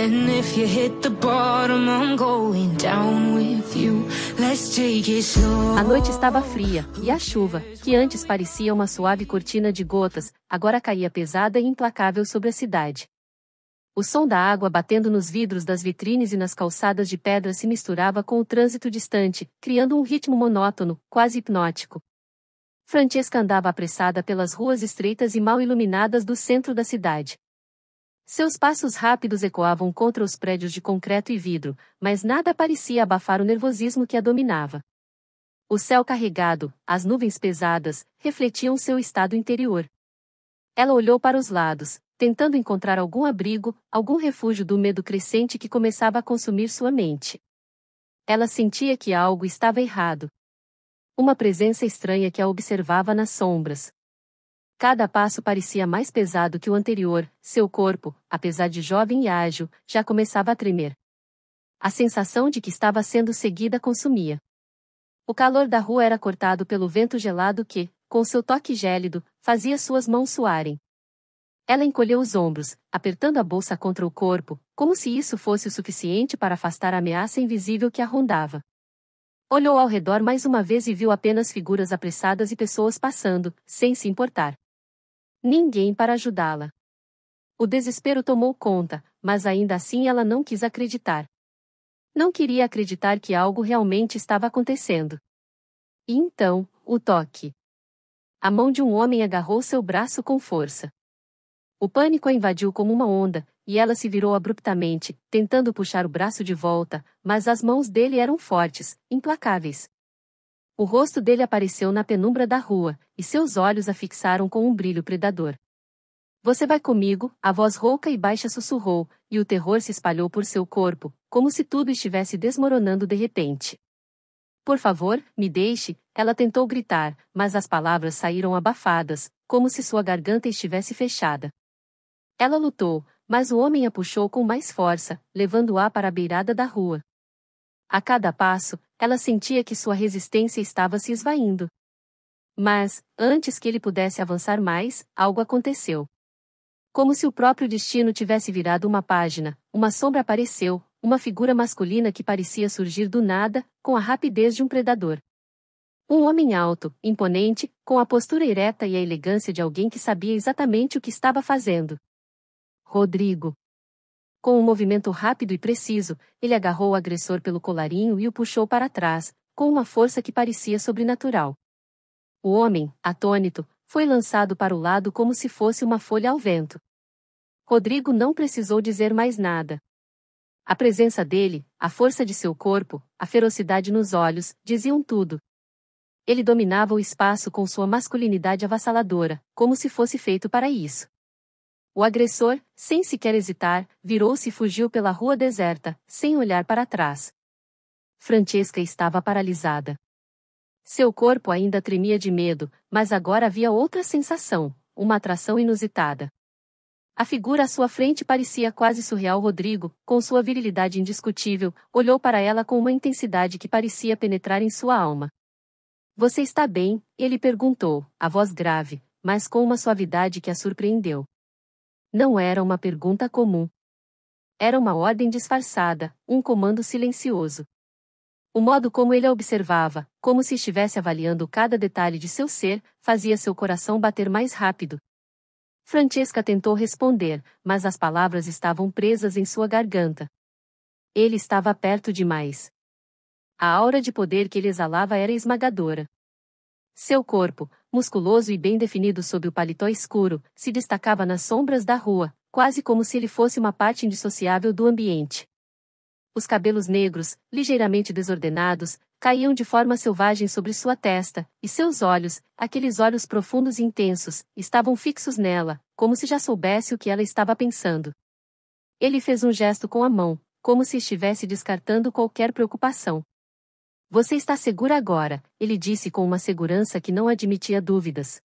And if you hit the bottom, I'm going down with you. Let's take it slow. A noite estava fria, e a chuva, que antes parecia uma suave cortina de gotas, agora caía pesada e implacável sobre a cidade. O som da água batendo nos vidros das vitrines e nas calçadas de pedra se misturava com o trânsito distante, criando um ritmo monótono, quase hipnótico. Francesca andava apressada pelas ruas estreitas e mal iluminadas do centro da cidade. Seus passos rápidos ecoavam contra os prédios de concreto e vidro, mas nada parecia abafar o nervosismo que a dominava. O céu carregado, as nuvens pesadas, refletiam seu estado interior. Ela olhou para os lados, tentando encontrar algum abrigo, algum refúgio do medo crescente que começava a consumir sua mente. Ela sentia que algo estava errado. Uma presença estranha que a observava nas sombras. Cada passo parecia mais pesado que o anterior, seu corpo, apesar de jovem e ágil, já começava a tremer. A sensação de que estava sendo seguida consumia. O calor da rua era cortado pelo vento gelado que, com seu toque gélido, fazia suas mãos suarem. Ela encolheu os ombros, apertando a bolsa contra o corpo, como se isso fosse o suficiente para afastar a ameaça invisível que a rondava. Olhou ao redor mais uma vez e viu apenas figuras apressadas e pessoas passando, sem se importar. Ninguém para ajudá-la. O desespero tomou conta, mas ainda assim ela não quis acreditar. Não queria acreditar que algo realmente estava acontecendo. E então, o toque. A mão de um homem agarrou seu braço com força. O pânico a invadiu como uma onda, e ela se virou abruptamente, tentando puxar o braço de volta, mas as mãos dele eram fortes, implacáveis. O rosto dele apareceu na penumbra da rua, e seus olhos a fixaram com um brilho predador. Você vai comigo, a voz rouca e baixa sussurrou, e o terror se espalhou por seu corpo, como se tudo estivesse desmoronando de repente. Por favor, me deixe, ela tentou gritar, mas as palavras saíram abafadas, como se sua garganta estivesse fechada. Ela lutou, mas o homem a puxou com mais força, levando-a para a beirada da rua. A cada passo, ela sentia que sua resistência estava se esvaindo. Mas, antes que ele pudesse avançar mais, algo aconteceu. Como se o próprio destino tivesse virado uma página, uma sombra apareceu, uma figura masculina que parecia surgir do nada, com a rapidez de um predador. Um homem alto, imponente, com a postura ereta e a elegância de alguém que sabia exatamente o que estava fazendo. Rodrigo. Com um movimento rápido e preciso, ele agarrou o agressor pelo colarinho e o puxou para trás, com uma força que parecia sobrenatural. O homem, atônito, foi lançado para o lado como se fosse uma folha ao vento. Rodrigo não precisou dizer mais nada. A presença dele, a força de seu corpo, a ferocidade nos olhos, diziam tudo. Ele dominava o espaço com sua masculinidade avassaladora, como se fosse feito para isso. O agressor, sem sequer hesitar, virou-se e fugiu pela rua deserta, sem olhar para trás. Francesca estava paralisada. Seu corpo ainda tremia de medo, mas agora havia outra sensação, uma atração inusitada. A figura à sua frente parecia quase surreal. Rodrigo, com sua virilidade indiscutível, olhou para ela com uma intensidade que parecia penetrar em sua alma. Você está bem? Ele perguntou, a voz grave, mas com uma suavidade que a surpreendeu. Não era uma pergunta comum. Era uma ordem disfarçada, um comando silencioso. O modo como ele a observava, como se estivesse avaliando cada detalhe de seu ser, fazia seu coração bater mais rápido. Francesca tentou responder, mas as palavras estavam presas em sua garganta. Ele estava perto demais. A aura de poder que ele exalava era esmagadora. Seu corpo, musculoso e bem definido sob o paletó escuro, se destacava nas sombras da rua, quase como se ele fosse uma parte indissociável do ambiente. Os cabelos negros, ligeiramente desordenados, caíam de forma selvagem sobre sua testa, e seus olhos, aqueles olhos profundos e intensos, estavam fixos nela, como se já soubesse o que ela estava pensando. Ele fez um gesto com a mão, como se estivesse descartando qualquer preocupação. Você está segura agora, ele disse com uma segurança que não admitia dúvidas.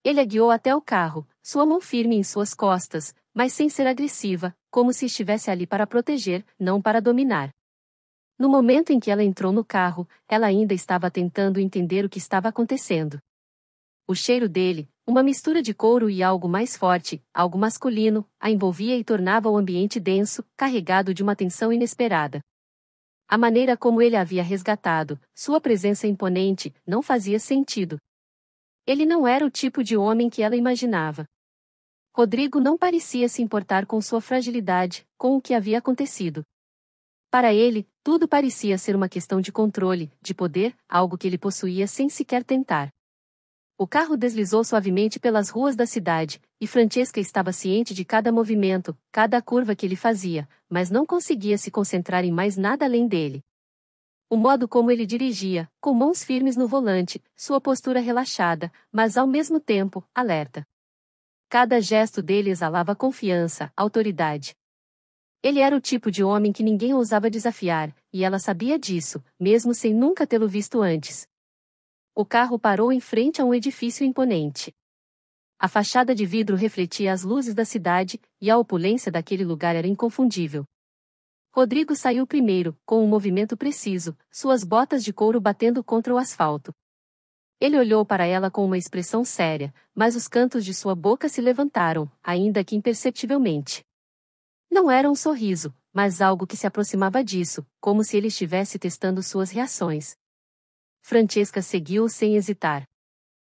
Ele a guiou até o carro, sua mão firme em suas costas, mas sem ser agressiva, como se estivesse ali para proteger, não para dominar. No momento em que ela entrou no carro, ela ainda estava tentando entender o que estava acontecendo. O cheiro dele, Uma mistura de couro e algo mais forte, algo masculino, a envolvia e tornava o ambiente denso, carregado de uma tensão inesperada. A maneira como ele a havia resgatado, sua presença imponente, não fazia sentido. Ele não era o tipo de homem que ela imaginava. Rodrigo não parecia se importar com sua fragilidade, com o que havia acontecido. Para ele, tudo parecia ser uma questão de controle, de poder, algo que ele possuía sem sequer tentar. O carro deslizou suavemente pelas ruas da cidade, e Francesca estava ciente de cada movimento, cada curva que ele fazia, mas não conseguia se concentrar em mais nada além dele. O modo como ele dirigia, com mãos firmes no volante, sua postura relaxada, mas ao mesmo tempo, alerta. Cada gesto dele exalava confiança, autoridade. Ele era o tipo de homem que ninguém ousava desafiar, e ela sabia disso, mesmo sem nunca tê-lo visto antes. O carro parou em frente a um edifício imponente. A fachada de vidro refletia as luzes da cidade, e a opulência daquele lugar era inconfundível. Rodrigo saiu primeiro, com um movimento preciso, suas botas de couro batendo contra o asfalto. Ele olhou para ela com uma expressão séria, mas os cantos de sua boca se levantaram, ainda que imperceptivelmente. Não era um sorriso, mas algo que se aproximava disso, como se ele estivesse testando suas reações. Francesca seguiu sem hesitar.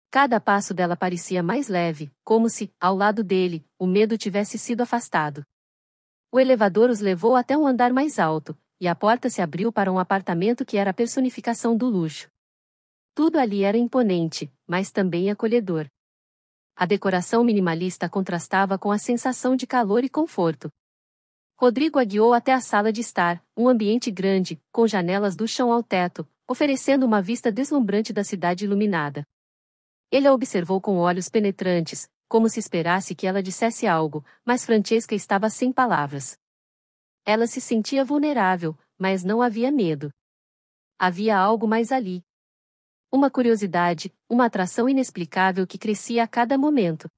Cada passo dela parecia mais leve, como se, ao lado dele, o medo tivesse sido afastado. O elevador os levou até um andar mais alto, e a porta se abriu para um apartamento que era a personificação do luxo. Tudo ali era imponente, mas também acolhedor. A decoração minimalista contrastava com a sensação de calor e conforto. Rodrigo a guiou até a sala de estar, um ambiente grande, com janelas do chão ao teto, oferecendo uma vista deslumbrante da cidade iluminada. Ele a observou com olhos penetrantes, como se esperasse que ela dissesse algo, mas Francesca estava sem palavras. Ela se sentia vulnerável, mas não havia medo. Havia algo mais ali. Uma curiosidade, uma atração inexplicável que crescia a cada momento.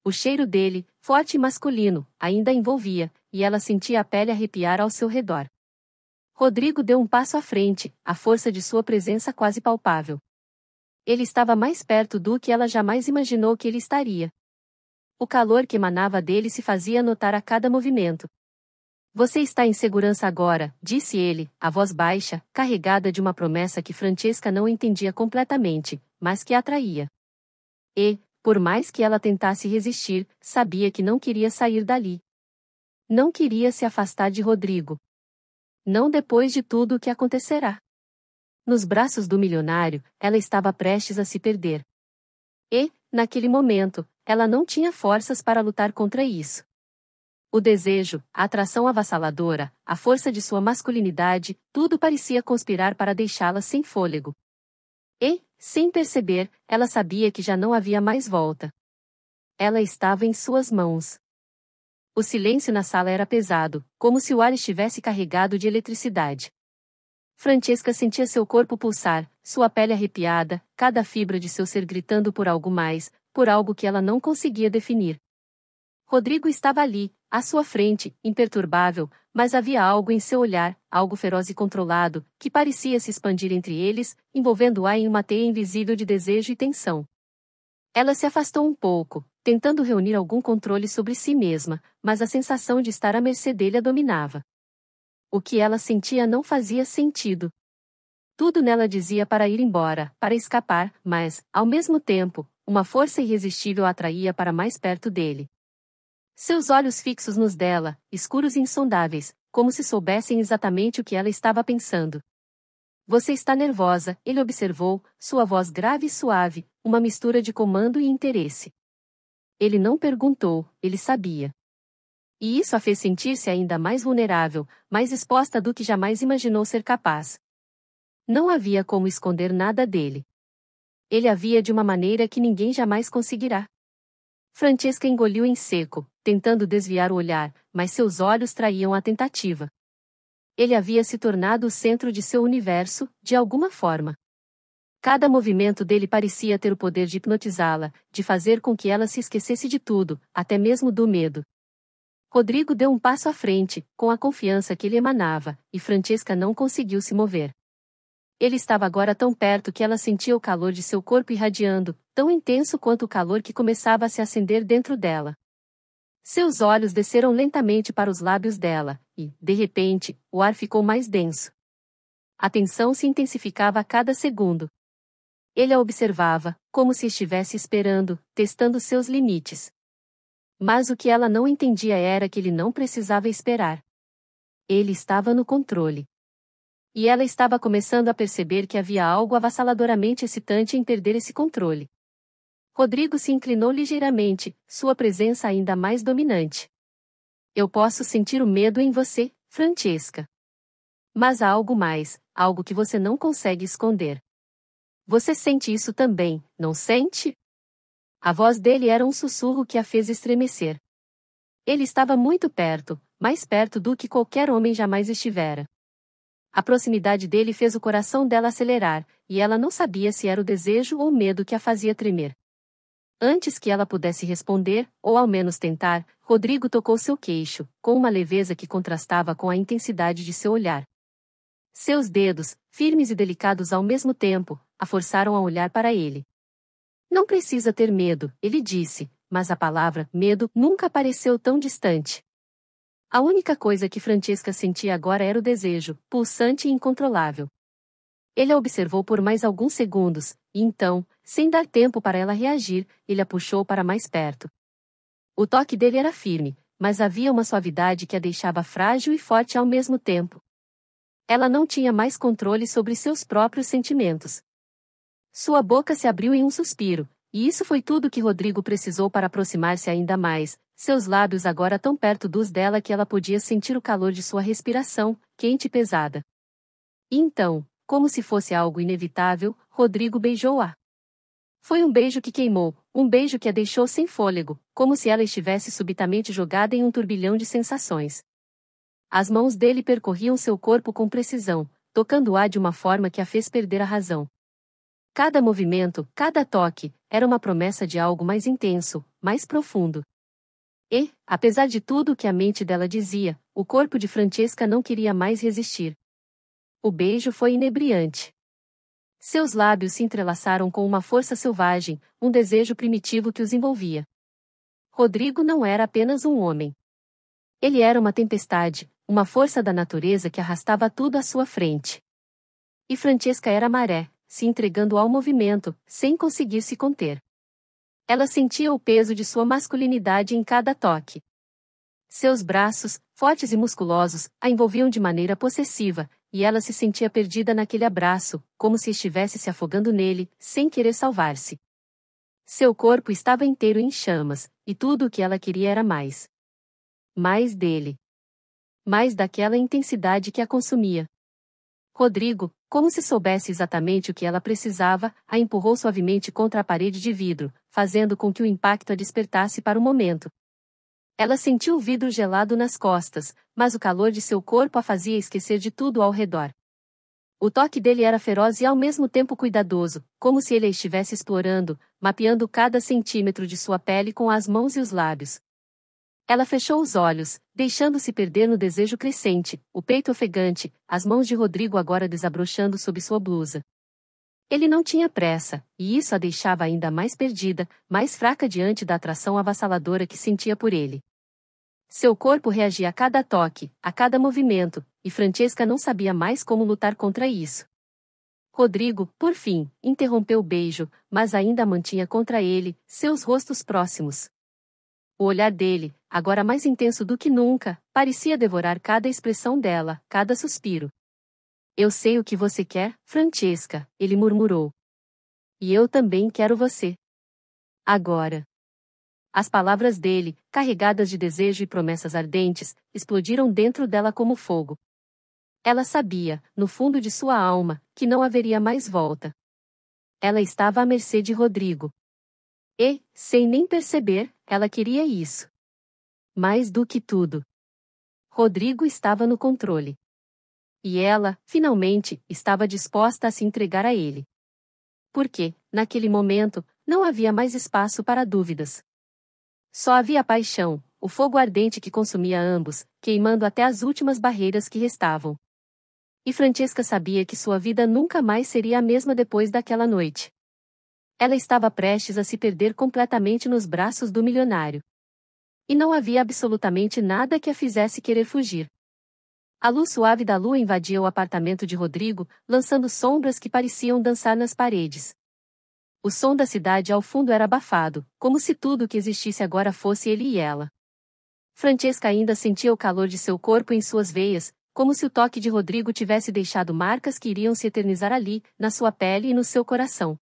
O cheiro dele, forte e masculino, ainda a envolvia, e ela sentia a pele arrepiar ao seu redor. Rodrigo deu um passo à frente, a força de sua presença quase palpável. Ele estava mais perto do que ela jamais imaginou que ele estaria. O calor que emanava dele se fazia notar a cada movimento. Você está em segurança agora, disse ele, a voz baixa, carregada de uma promessa que Francesca não entendia completamente, mas que a atraía. E, por mais que ela tentasse resistir, sabia que não queria sair dali. Não queria se afastar de Rodrigo. Não depois de tudo o que acontecerá. Nos braços do milionário, ela estava prestes a se perder. E, naquele momento, ela não tinha forças para lutar contra isso. O desejo, a atração avassaladora, a força de sua masculinidade, tudo parecia conspirar para deixá-la sem fôlego. E, sem perceber, ela sabia que já não havia mais volta. Ela estava em suas mãos. O silêncio na sala era pesado, como se o ar estivesse carregado de eletricidade. Francesca sentia seu corpo pulsar, sua pele arrepiada, cada fibra de seu ser gritando por algo mais, por algo que ela não conseguia definir. Rodrigo estava ali, à sua frente, imperturbável, mas havia algo em seu olhar, algo feroz e controlado, que parecia se expandir entre eles, envolvendo-a em uma teia invisível de desejo e tensão. Ela se afastou um pouco, tentando reunir algum controle sobre si mesma, mas a sensação de estar à mercê dele a dominava. O que ela sentia não fazia sentido. Tudo nela dizia para ir embora, para escapar, mas, ao mesmo tempo, uma força irresistível a atraía para mais perto dele. Seus olhos fixos nos dela, escuros e insondáveis, como se soubessem exatamente o que ela estava pensando. Você está nervosa, ele observou, sua voz grave e suave, uma mistura de comando e interesse. Ele não perguntou, ele sabia. E isso a fez sentir-se ainda mais vulnerável, mais exposta do que jamais imaginou ser capaz. Não havia como esconder nada dele. Ele a via de uma maneira que ninguém jamais conseguirá. Francesca engoliu em seco, tentando desviar o olhar, mas seus olhos traíam a tentativa. Ele havia se tornado o centro de seu universo, de alguma forma. Cada movimento dele parecia ter o poder de hipnotizá-la, de fazer com que ela se esquecesse de tudo, até mesmo do medo. Rodrigo deu um passo à frente, com a confiança que ele emanava, e Francesca não conseguiu se mover. Ele estava agora tão perto que ela sentia o calor de seu corpo irradiando, tão intenso quanto o calor que começava a se acender dentro dela. Seus olhos desceram lentamente para os lábios dela, e, de repente, o ar ficou mais denso. A tensão se intensificava a cada segundo. Ele a observava, como se estivesse esperando, testando seus limites. Mas o que ela não entendia era que ele não precisava esperar. Ele estava no controle. E ela estava começando a perceber que havia algo avassaladoramente excitante em perder esse controle. Rodrigo se inclinou ligeiramente, sua presença ainda mais dominante. Eu posso sentir o medo em você, Francesca. Mas há algo mais, algo que você não consegue esconder. Você sente isso também, não sente? A voz dele era um sussurro que a fez estremecer. Ele estava muito perto, mais perto do que qualquer homem jamais estivera. A proximidade dele fez o coração dela acelerar, e ela não sabia se era o desejo ou o medo que a fazia tremer. Antes que ela pudesse responder, ou ao menos tentar, Rodrigo tocou seu queixo, com uma leveza que contrastava com a intensidade de seu olhar. Seus dedos, firmes e delicados ao mesmo tempo, a forçaram a olhar para ele. Não precisa ter medo, ele disse, mas a palavra medo nunca pareceu tão distante. A única coisa que Francesca sentia agora era o desejo, pulsante e incontrolável. Ele a observou por mais alguns segundos, e então, sem dar tempo para ela reagir, ele a puxou para mais perto. O toque dele era firme, mas havia uma suavidade que a deixava frágil e forte ao mesmo tempo. Ela não tinha mais controle sobre seus próprios sentimentos. Sua boca se abriu em um suspiro, e isso foi tudo que Rodrigo precisou para aproximar-se ainda mais, seus lábios agora tão perto dos dela que ela podia sentir o calor de sua respiração, quente e pesada. E então, como se fosse algo inevitável, Rodrigo beijou-a. Foi um beijo que queimou, um beijo que a deixou sem fôlego, como se ela estivesse subitamente jogada em um turbilhão de sensações. As mãos dele percorriam seu corpo com precisão, tocando-a de uma forma que a fez perder a razão. Cada movimento, cada toque, era uma promessa de algo mais intenso, mais profundo. E, apesar de tudo o que a mente dela dizia, o corpo de Francesca não queria mais resistir. O beijo foi inebriante. Seus lábios se entrelaçaram com uma força selvagem, um desejo primitivo que os envolvia. Rodrigo não era apenas um homem. Ele era uma tempestade, uma força da natureza que arrastava tudo à sua frente. E Francesca era a maré, se entregando ao movimento, sem conseguir se conter. Ela sentia o peso de sua masculinidade em cada toque. Seus braços, fortes e musculosos, a envolviam de maneira possessiva, e ela se sentia perdida naquele abraço, como se estivesse se afogando nele, sem querer salvar-se. Seu corpo estava inteiro em chamas, e tudo o que ela queria era mais. Mais dele. Mais daquela intensidade que a consumia. Rodrigo, como se soubesse exatamente o que ela precisava, a empurrou suavemente contra a parede de vidro, fazendo com que o impacto a despertasse para o momento. Ela sentiu o vidro gelado nas costas, mas o calor de seu corpo a fazia esquecer de tudo ao redor. O toque dele era feroz e ao mesmo tempo cuidadoso, como se ele a estivesse explorando, mapeando cada centímetro de sua pele com as mãos e os lábios. Ela fechou os olhos, deixando-se perder no desejo crescente, o peito ofegante, as mãos de Rodrigo agora desabrochando sob sua blusa. Ele não tinha pressa, e isso a deixava ainda mais perdida, mais fraca diante da atração avassaladora que sentia por ele. Seu corpo reagia a cada toque, a cada movimento, e Francesca não sabia mais como lutar contra isso. Rodrigo, por fim, interrompeu o beijo, mas ainda a mantinha contra ele, seus rostos próximos. O olhar dele, agora mais intenso do que nunca, parecia devorar cada expressão dela, cada suspiro. Eu sei o que você quer, Francesca, ele murmurou. E eu também quero você. Agora. As palavras dele, carregadas de desejo e promessas ardentes, explodiram dentro dela como fogo. Ela sabia, no fundo de sua alma, que não haveria mais volta. Ela estava à mercê de Rodrigo. E, sem nem perceber, ela queria isso. Mais do que tudo. Rodrigo estava no controle. E ela, finalmente, estava disposta a se entregar a ele. Porque, naquele momento, não havia mais espaço para dúvidas. Só havia paixão, o fogo ardente que consumia ambos, queimando até as últimas barreiras que restavam. E Francesca sabia que sua vida nunca mais seria a mesma depois daquela noite. Ela estava prestes a se perder completamente nos braços do milionário. E não havia absolutamente nada que a fizesse querer fugir. A luz suave da lua invadia o apartamento de Rodrigo, lançando sombras que pareciam dançar nas paredes. O som da cidade ao fundo era abafado, como se tudo o que existisse agora fosse ele e ela. Francesca ainda sentia o calor de seu corpo em suas veias, como se o toque de Rodrigo tivesse deixado marcas que iriam se eternizar ali, na sua pele e no seu coração.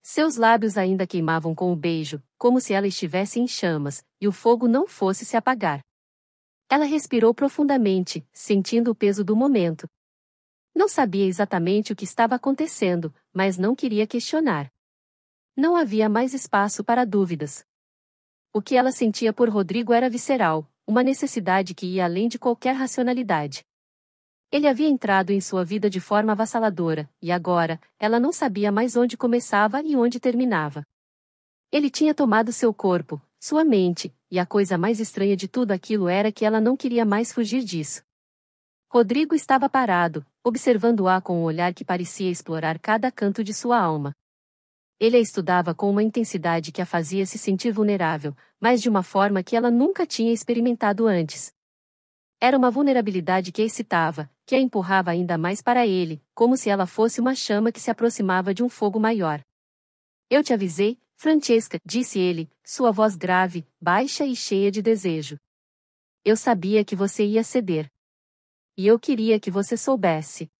Seus lábios ainda queimavam com o beijo, como se ela estivesse em chamas, e o fogo não fosse se apagar. Ela respirou profundamente, sentindo o peso do momento. Não sabia exatamente o que estava acontecendo, mas não queria questionar. Não havia mais espaço para dúvidas. O que ela sentia por Rodrigo era visceral, uma necessidade que ia além de qualquer racionalidade. Ele havia entrado em sua vida de forma avassaladora, e agora, ela não sabia mais onde começava e onde terminava. Ele tinha tomado seu corpo, sua mente, e a coisa mais estranha de tudo aquilo era que ela não queria mais fugir disso. Rodrigo estava parado, observando-a com um olhar que parecia explorar cada canto de sua alma. Ele a estudava com uma intensidade que a fazia se sentir vulnerável, mas de uma forma que ela nunca tinha experimentado antes. Era uma vulnerabilidade que a excitava, que a empurrava ainda mais para ele, como se ela fosse uma chama que se aproximava de um fogo maior. Eu te avisei, Francesca, disse ele, sua voz grave, baixa e cheia de desejo. Eu sabia que você ia ceder. E eu queria que você soubesse.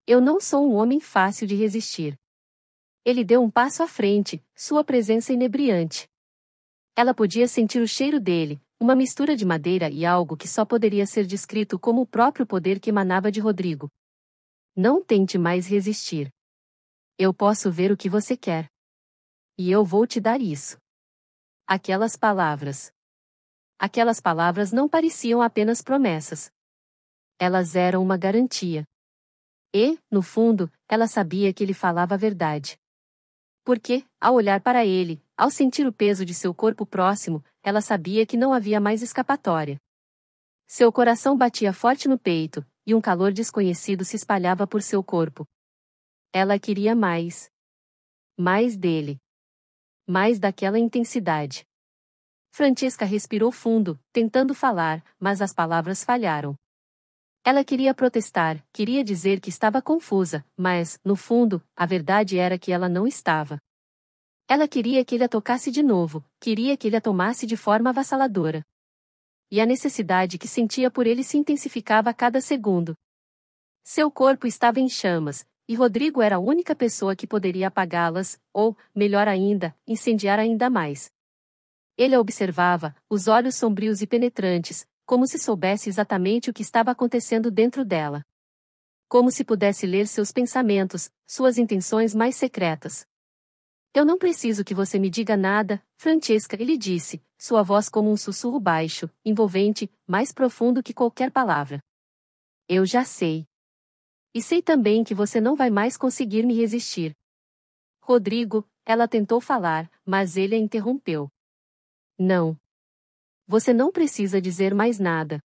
Eu não sou um homem fácil de resistir. Ele deu um passo à frente, sua presença inebriante. Ela podia sentir o cheiro dele, uma mistura de madeira e algo que só poderia ser descrito como o próprio poder que emanava de Rodrigo. Não tente mais resistir. Eu posso ver o que você quer. E eu vou te dar isso. Aquelas palavras. Aquelas palavras não pareciam apenas promessas. Elas eram uma garantia. E, no fundo, ela sabia que ele falava a verdade. Porque, ao olhar para ele, ao sentir o peso de seu corpo próximo, ela sabia que não havia mais escapatória. Seu coração batia forte no peito, e um calor desconhecido se espalhava por seu corpo. Ela queria mais. Mais dele. Mais daquela intensidade. Francesca respirou fundo, tentando falar, mas as palavras falharam. Ela queria protestar, queria dizer que estava confusa, mas, no fundo, a verdade era que ela não estava. Ela queria que ele a tocasse de novo, queria que ele a tomasse de forma avassaladora. E a necessidade que sentia por ele se intensificava a cada segundo. Seu corpo estava em chamas, e Rodrigo era a única pessoa que poderia apagá-las, ou, melhor ainda, incendiar ainda mais. Ele a observava, os olhos sombrios e penetrantes, como se soubesse exatamente o que estava acontecendo dentro dela. Como se pudesse ler seus pensamentos, suas intenções mais secretas. Eu não preciso que você me diga nada, Francesca, ele disse, sua voz como um sussurro baixo, envolvente, mais profundo que qualquer palavra. Eu já sei. E sei também que você não vai mais conseguir me resistir. Rodrigo, ela tentou falar, mas ele a interrompeu. Não. Você não precisa dizer mais nada.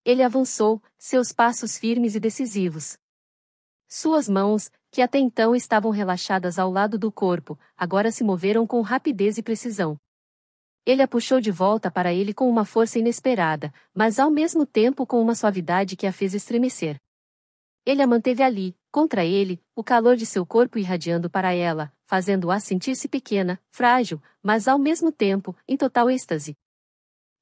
Ele avançou, seus passos firmes e decisivos. Suas mãos, que até então estavam relaxadas ao lado do corpo, agora se moveram com rapidez e precisão. Ele a puxou de volta para ele com uma força inesperada, mas ao mesmo tempo com uma suavidade que a fez estremecer. Ele a manteve ali, contra ele, o calor de seu corpo irradiando para ela, fazendo-a sentir-se pequena, frágil, mas ao mesmo tempo, em total êxtase.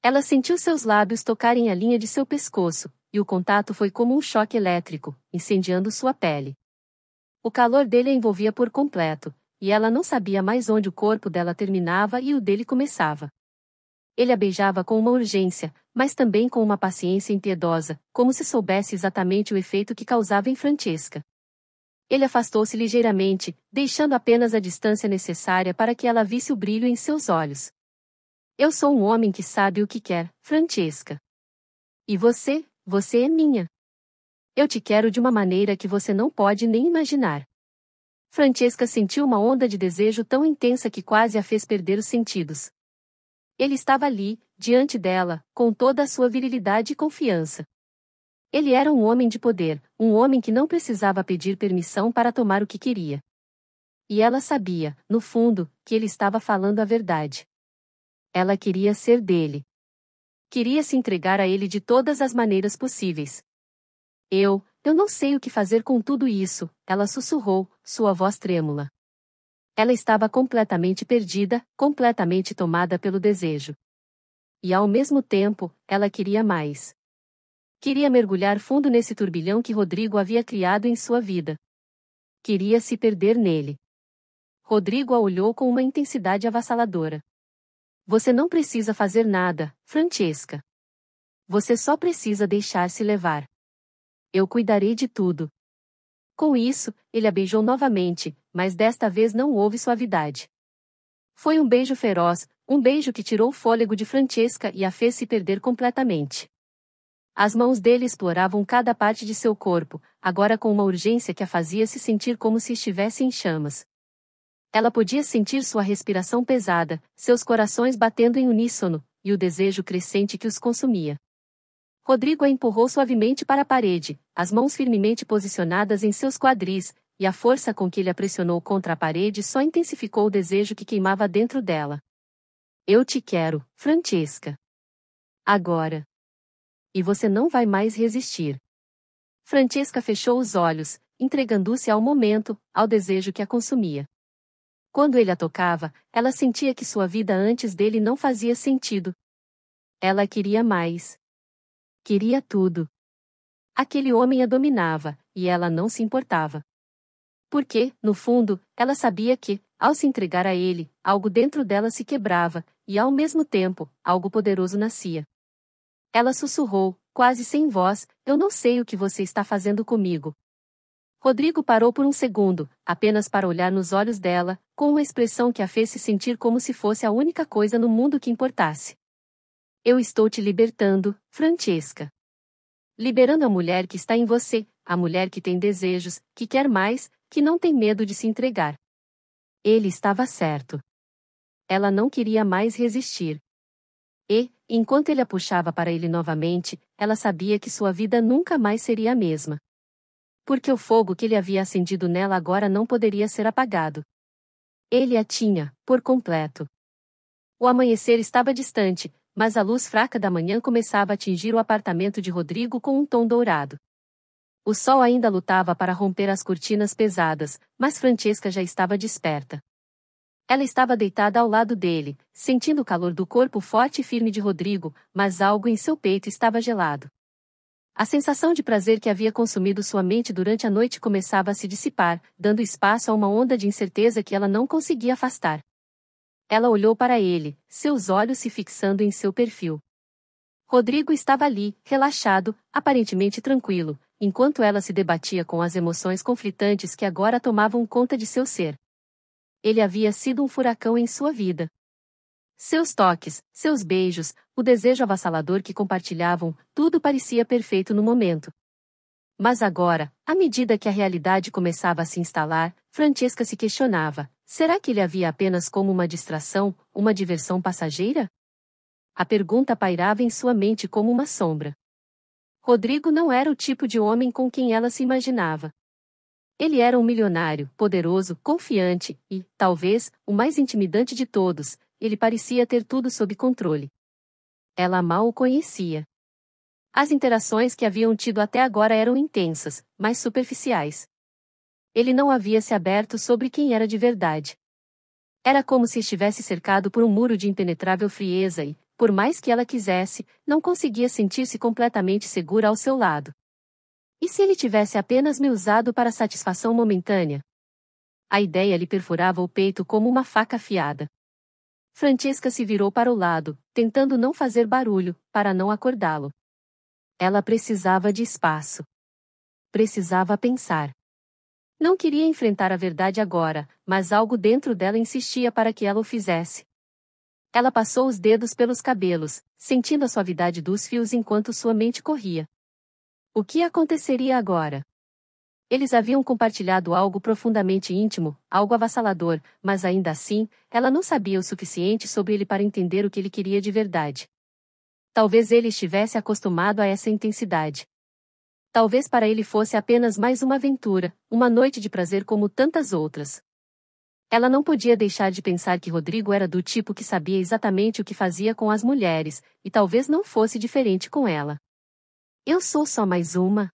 Ela sentiu seus lábios tocarem a linha de seu pescoço, e o contato foi como um choque elétrico, incendiando sua pele. O calor dele a envolvia por completo, e ela não sabia mais onde o corpo dela terminava e o dele começava. Ele a beijava com uma urgência, mas também com uma paciência impiedosa, como se soubesse exatamente o efeito que causava em Francesca. Ele afastou-se ligeiramente, deixando apenas a distância necessária para que ela visse o brilho em seus olhos. Eu sou um homem que sabe o que quer, Francesca. E você é minha. Eu te quero de uma maneira que você não pode nem imaginar. Francesca sentiu uma onda de desejo tão intensa que quase a fez perder os sentidos. Ele estava ali, diante dela, com toda a sua virilidade e confiança. Ele era um homem de poder, um homem que não precisava pedir permissão para tomar o que queria. E ela sabia, no fundo, que ele estava falando a verdade. Ela queria ser dele. Queria se entregar a ele de todas as maneiras possíveis. Eu não sei o que fazer com tudo isso, ela sussurrou, sua voz trêmula. Ela estava completamente perdida, completamente tomada pelo desejo. E ao mesmo tempo, ela queria mais. Queria mergulhar fundo nesse turbilhão que Rodrigo havia criado em sua vida. Queria se perder nele. Rodrigo a olhou com uma intensidade avassaladora. Você não precisa fazer nada, Francesca. Você só precisa deixar-se levar. Eu cuidarei de tudo. Com isso, ele a beijou novamente, mas desta vez não houve suavidade. Foi um beijo feroz, um beijo que tirou o fôlego de Francesca e a fez se perder completamente. As mãos dele exploravam cada parte de seu corpo, agora com uma urgência que a fazia se sentir como se estivesse em chamas. Ela podia sentir sua respiração pesada, seus corações batendo em uníssono, e o desejo crescente que os consumia. Rodrigo a empurrou suavemente para a parede, as mãos firmemente posicionadas em seus quadris, e a força com que ele a pressionou contra a parede só intensificou o desejo que queimava dentro dela. Eu te quero, Francesca. Agora. E você não vai mais resistir. Francesca fechou os olhos, entregando-se ao momento, ao desejo que a consumia. Quando ele a tocava, ela sentia que sua vida antes dele não fazia sentido. Ela queria mais. Queria tudo. Aquele homem a dominava, e ela não se importava. Porque, no fundo, ela sabia que, ao se entregar a ele, algo dentro dela se quebrava, e ao mesmo tempo, algo poderoso nascia. Ela sussurrou, quase sem voz, eu não sei o que você está fazendo comigo. Rodrigo parou por um segundo, apenas para olhar nos olhos dela, com uma expressão que a fez se sentir como se fosse a única coisa no mundo que importasse. Eu estou te libertando, Francesca. Liberando a mulher que está em você, a mulher que tem desejos, que quer mais, que não tem medo de se entregar. Ele estava certo. Ela não queria mais resistir. E, enquanto ele a puxava para ele novamente, ela sabia que sua vida nunca mais seria a mesma. Porque o fogo que ele havia acendido nela agora não poderia ser apagado. Ele a tinha, por completo. O amanhecer estava distante, mas a luz fraca da manhã começava a atingir o apartamento de Rodrigo com um tom dourado. O sol ainda lutava para romper as cortinas pesadas, mas Francesca já estava desperta. Ela estava deitada ao lado dele, sentindo o calor do corpo forte e firme de Rodrigo, mas algo em seu peito estava gelado. A sensação de prazer que havia consumido sua mente durante a noite começava a se dissipar, dando espaço a uma onda de incerteza que ela não conseguia afastar. Ela olhou para ele, seus olhos se fixando em seu perfil. Rodrigo estava ali, relaxado, aparentemente tranquilo, enquanto ela se debatia com as emoções conflitantes que agora tomavam conta de seu ser. Ele havia sido um furacão em sua vida. Seus toques, seus beijos, o desejo avassalador que compartilhavam, tudo parecia perfeito no momento. Mas agora, à medida que a realidade começava a se instalar, Francesca se questionava, será que ele havia apenas como uma distração, uma diversão passageira? A pergunta pairava em sua mente como uma sombra. Rodrigo não era o tipo de homem com quem ela se imaginava. Ele era um milionário, poderoso, confiante e, talvez, o mais intimidante de todos, ele parecia ter tudo sob controle. Ela mal o conhecia. As interações que haviam tido até agora eram intensas, mas superficiais. Ele não havia se aberto sobre quem era de verdade. Era como se estivesse cercado por um muro de impenetrável frieza e, por mais que ela quisesse, não conseguia sentir-se completamente segura ao seu lado. E se ele tivesse apenas me usado para satisfação momentânea? A ideia lhe perfurava o peito como uma faca afiada. Francesca se virou para o lado, tentando não fazer barulho, para não acordá-lo. Ela precisava de espaço. Precisava pensar. Não queria enfrentar a verdade agora, mas algo dentro dela insistia para que ela o fizesse. Ela passou os dedos pelos cabelos, sentindo a suavidade dos fios enquanto sua mente corria. O que aconteceria agora? Eles haviam compartilhado algo profundamente íntimo, algo avassalador, mas ainda assim, ela não sabia o suficiente sobre ele para entender o que ele queria de verdade. Talvez ele estivesse acostumado a essa intensidade. Talvez para ele fosse apenas mais uma aventura, uma noite de prazer como tantas outras. Ela não podia deixar de pensar que Rodrigo era do tipo que sabia exatamente o que fazia com as mulheres, e talvez não fosse diferente com ela. Eu sou só mais uma?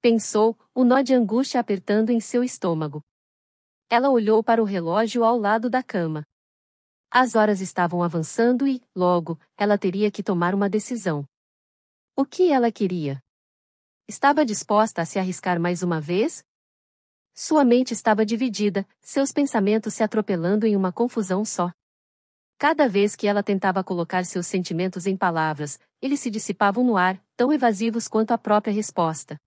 Pensou, o nó de angústia apertando em seu estômago. Ela olhou para o relógio ao lado da cama. As horas estavam avançando e, logo, ela teria que tomar uma decisão. O que ela queria? Estava disposta a se arriscar mais uma vez? Sua mente estava dividida, seus pensamentos se atropelando em uma confusão só. Cada vez que ela tentava colocar seus sentimentos em palavras, eles se dissipavam no ar, tão evasivos quanto a própria resposta.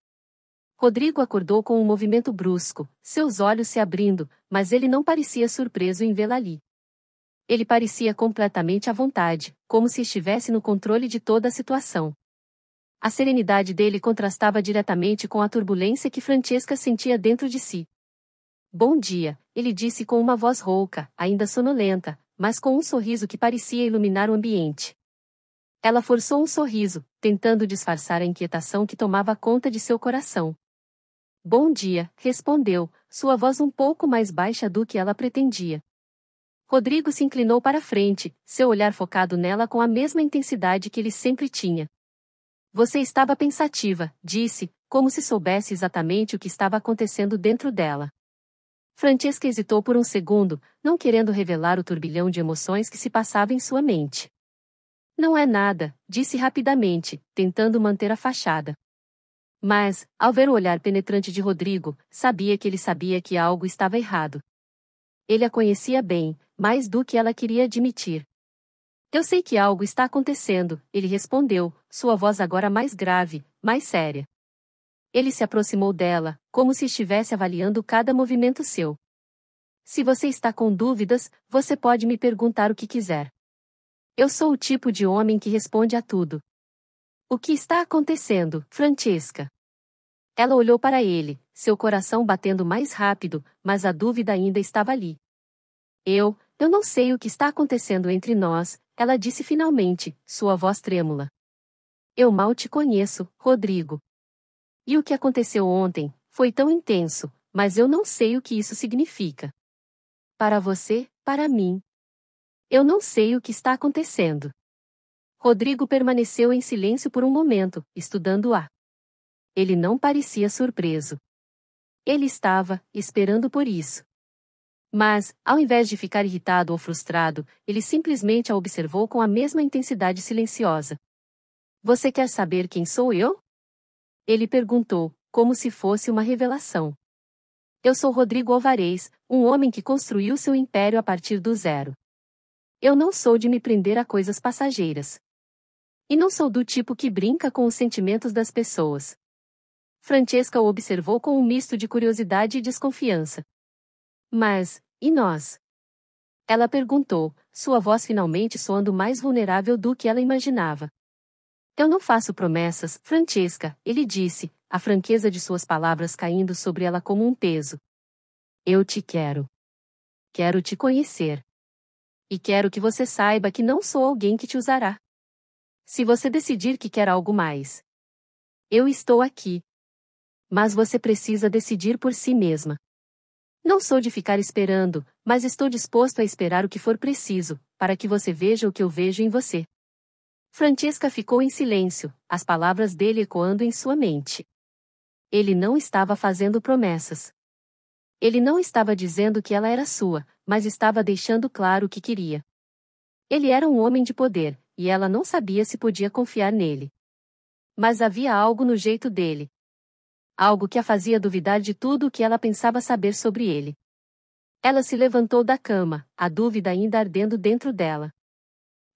Rodrigo acordou com um movimento brusco, seus olhos se abrindo, mas ele não parecia surpreso em vê-la ali. Ele parecia completamente à vontade, como se estivesse no controle de toda a situação. A serenidade dele contrastava diretamente com a turbulência que Francesca sentia dentro de si. Bom dia, ele disse com uma voz rouca, ainda sonolenta, mas com um sorriso que parecia iluminar o ambiente. Ela forçou um sorriso, tentando disfarçar a inquietação que tomava conta de seu coração. Bom dia, respondeu, sua voz um pouco mais baixa do que ela pretendia. Rodrigo se inclinou para a frente, seu olhar focado nela com a mesma intensidade que ele sempre tinha. Você estava pensativa, disse, como se soubesse exatamente o que estava acontecendo dentro dela. Francesca hesitou por um segundo, não querendo revelar o turbilhão de emoções que se passava em sua mente. Não é nada, disse rapidamente, tentando manter a fachada. Mas, ao ver o olhar penetrante de Rodrigo, sabia que ele sabia que algo estava errado. Ele a conhecia bem, mais do que ela queria admitir. Eu sei que algo está acontecendo, ele respondeu, sua voz agora mais grave, mais séria. Ele se aproximou dela, como se estivesse avaliando cada movimento seu. Se você está com dúvidas, você pode me perguntar o que quiser. Eu sou o tipo de homem que responde a tudo. O que está acontecendo, Francesca? Ela olhou para ele, seu coração batendo mais rápido, mas a dúvida ainda estava ali. Eu não sei o que está acontecendo entre nós, ela disse finalmente, sua voz trêmula. Eu mal te conheço, Rodrigo. E o que aconteceu ontem foi tão intenso, mas eu não sei o que isso significa. Para você, para mim. Eu não sei o que está acontecendo. Rodrigo permaneceu em silêncio por um momento, estudando-a. Ele não parecia surpreso. Ele estava esperando por isso. Mas, ao invés de ficar irritado ou frustrado, ele simplesmente a observou com a mesma intensidade silenciosa. Você quer saber quem sou eu? Ele perguntou, como se fosse uma revelação. Eu sou Rodrigo Alvarez, um homem que construiu seu império a partir do zero. Eu não sou de me prender a coisas passageiras. E não sou do tipo que brinca com os sentimentos das pessoas. Francesca o observou com um misto de curiosidade e desconfiança. Mas, e nós? Ela perguntou, sua voz finalmente soando mais vulnerável do que ela imaginava. Eu não faço promessas, Francesca, ele disse, a franqueza de suas palavras caindo sobre ela como um peso. Eu te quero. Quero te conhecer. E quero que você saiba que não sou alguém que te usará. Se você decidir que quer algo mais. Eu estou aqui. Mas você precisa decidir por si mesma. Não sou de ficar esperando, mas estou disposto a esperar o que for preciso, para que você veja o que eu vejo em você. Francesca ficou em silêncio, as palavras dele ecoando em sua mente. Ele não estava fazendo promessas. Ele não estava dizendo que ela era sua, mas estava deixando claro o que queria. Ele era um homem de poder, e ela não sabia se podia confiar nele. Mas havia algo no jeito dele. Algo que a fazia duvidar de tudo o que ela pensava saber sobre ele. Ela se levantou da cama, a dúvida ainda ardendo dentro dela.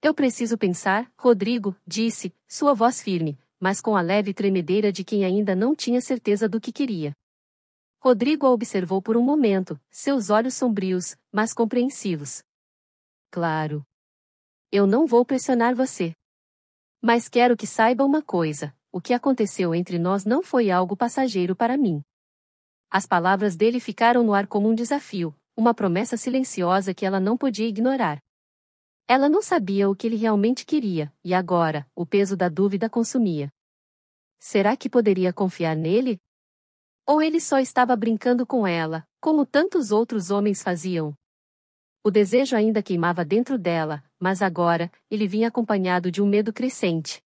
Eu preciso pensar, Rodrigo, disse, sua voz firme, mas com a leve tremedeira de quem ainda não tinha certeza do que queria. Rodrigo a observou por um momento, seus olhos sombrios, mas compreensivos. Claro. Eu não vou pressionar você. Mas quero que saiba uma coisa. O que aconteceu entre nós não foi algo passageiro para mim. As palavras dele ficaram no ar como um desafio, uma promessa silenciosa que ela não podia ignorar. Ela não sabia o que ele realmente queria, e agora, o peso da dúvida consumia. Será que poderia confiar nele? Ou ele só estava brincando com ela, como tantos outros homens faziam? O desejo ainda queimava dentro dela, mas agora, ele vinha acompanhado de um medo crescente.